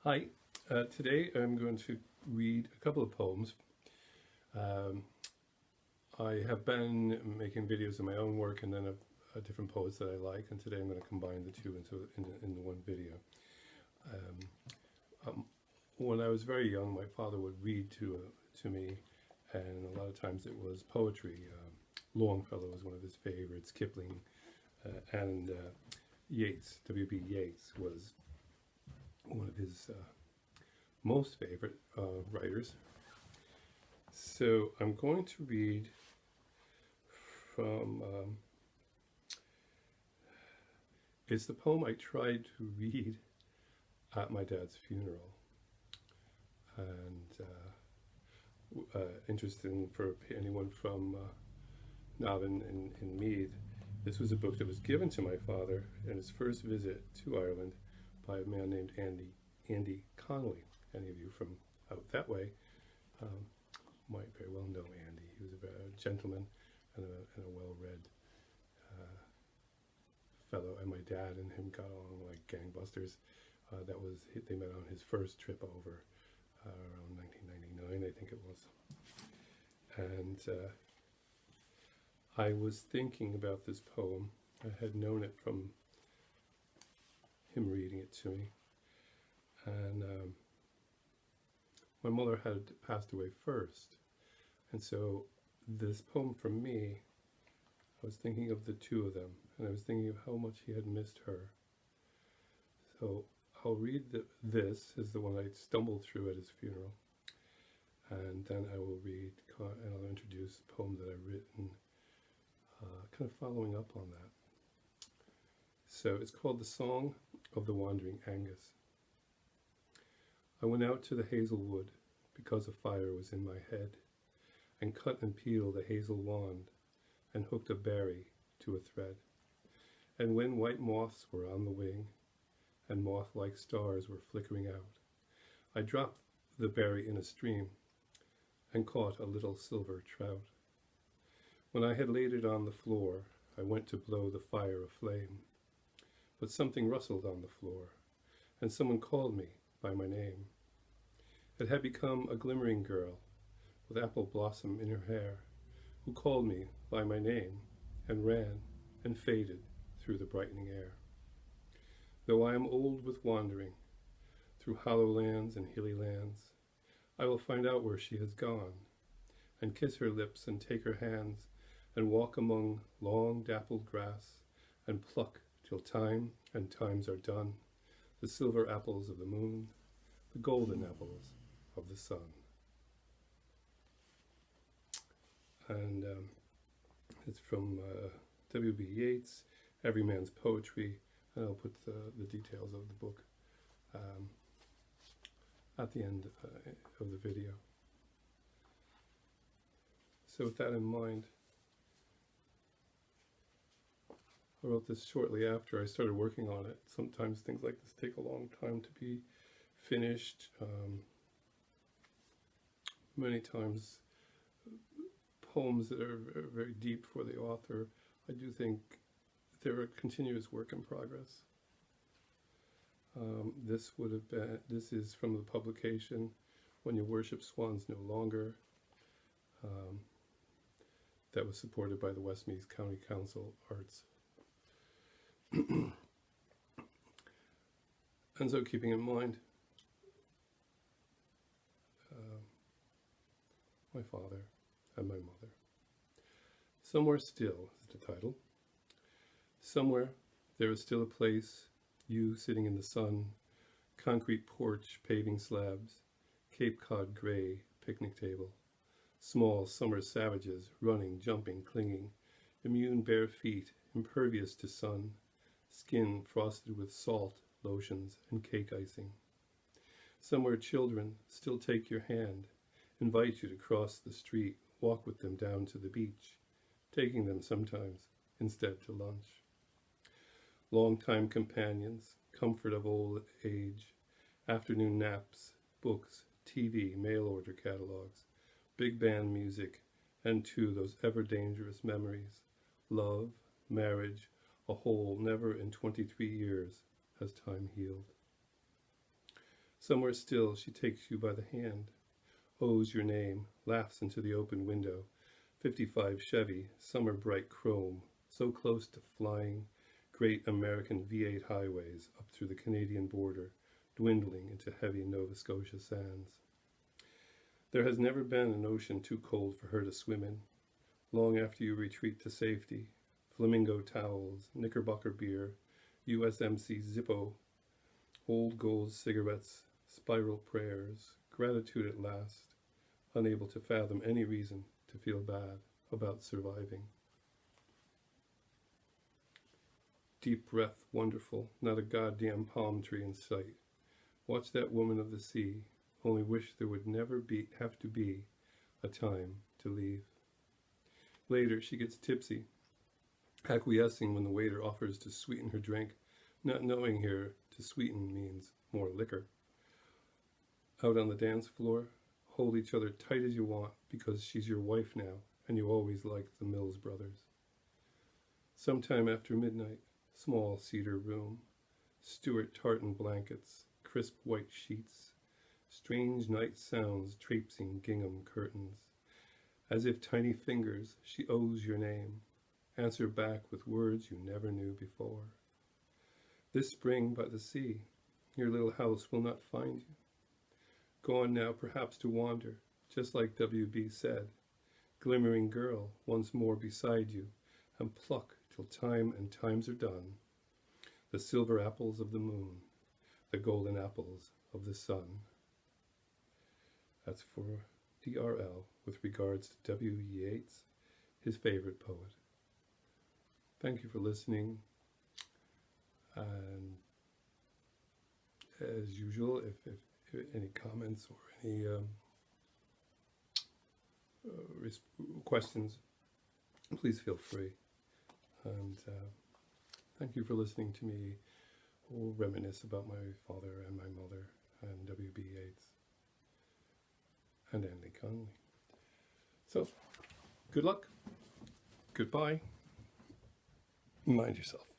Hi, today I'm going to read a couple of poems. Um, I have been making videos of my own work and then of different poets that I like, and today I'm going to combine the two into one video. When I was very young, my father would read to me, and a lot of times it was poetry. Longfellow was one of his favorites, Kipling, and Yeats, WB Yeats, was one of his most favorite writers. So I'm going to read from, it's the poem I tried to read at my dad's funeral. And interesting for anyone from Navan in Meath, this was a book that was given to my father in his first visit to Ireland by a man named Andy Connolly. Any of you from out that way might very well know Andy. He was a gentleman and a well-read fellow, and my dad and him got along like gangbusters. They met on his first trip over around 1999, I think it was. And I was thinking about this poem. I had known it from him reading it to me. And my mother had passed away first. And so this poem for me, I was thinking of the two of them. And I was thinking of how much he had missed her. So I'll read this is the one I stumbled through at his funeral. And then I will read, and I'll introduce a poem that I've written, kind of following up on that. So it's called The Song of the Wandering Aengus. I went out to the hazel wood because a fire was in my head, and cut and peeled a hazel wand, and hooked a berry to a thread. And when white moths were on the wing, and moth-like stars were flickering out, I dropped the berry in a stream, and caught a little silver trout. When I had laid it on the floor, I went to blow the fire aflame, but something rustled on the floor, and someone called me by my name. It had become a glimmering girl with apple blossom in her hair, who called me by my name and ran and faded through the brightening air. Though I am old with wandering through hollow lands and hilly lands, I will find out where she has gone, and kiss her lips and take her hands, and walk among long dappled grass, and pluck till time and times are done, the silver apples of the moon, the golden apples of the sun. And it's from WB Yeats, Eveeryman's Poetry, and I'll put the details of the book at the end of the video. So with that in mind, I wrote this shortly after I started working on it. Sometimes things like this take a long time to be finished. Many times poems that are very deep for the author, I do think they're a continuous work in progress. This is from the publication When You Worship Swans No Longer, that was supported by the Westmeath County Council Arts. And so keeping in mind my father and my mother. Somewhere still is the title. Somewhere there is still a place, you sitting in the sun, concrete porch, paving slabs, Cape Cod gray picnic table, small summer savages running, jumping, clinging, immune bare feet, impervious to sun, skin frosted with salt, lotions, and cake icing. Somewhere children still take your hand, invite you to cross the street, walk with them down to the beach, taking them sometimes instead to lunch. Longtime companions, comfort of old age, afternoon naps, books, TV, mail order catalogs, big band music, and too those ever dangerous memories, love, marriage, a hole never in 23 years has time healed. Somewhere still she takes you by the hand, owes your name, laughs into the open window. 55 Chevy, summer bright chrome, so close to flying great American V8 highways up through the Canadian border, dwindling into heavy Nova Scotia sands. There has never been an ocean too cold for her to swim in. Long after you retreat to safety, flamingo towels, Knickerbocker beer, USMC Zippo, old gold cigarettes, spiral prayers, gratitude at last, unable to fathom any reason to feel bad about surviving. Deep breath, wonderful, not a goddamn palm tree in sight. Watch that woman of the sea, only wish there would never have to be a time to leave. Later, she gets tipsy, acquiescing when the waiter offers to sweeten her drink, not knowing here to sweeten means more liquor. Out on the dance floor, hold each other tight as you want because she's your wife now and you always liked the Mills brothers. Sometime after midnight, small cedar room, Stuart tartan blankets, crisp white sheets, strange night sounds traipsing gingham curtains. As if tiny fingers, she owes your name. Answer back with words you never knew before. This spring by the sea, your little house will not find you. Gone now perhaps to wander, just like WB said. Glimmering girl, once more beside you, and pluck till time and times are done. The silver apples of the moon, the golden apples of the sun. That's for DRL with regards to WB Yeats, his favorite poet. Thank you for listening. And as usual, if any comments or any questions, please feel free. And thank you for listening to me reminisce about my father and my mother and WB Yeats and Andy Conley. So, good luck. Goodbye. Mind yourself.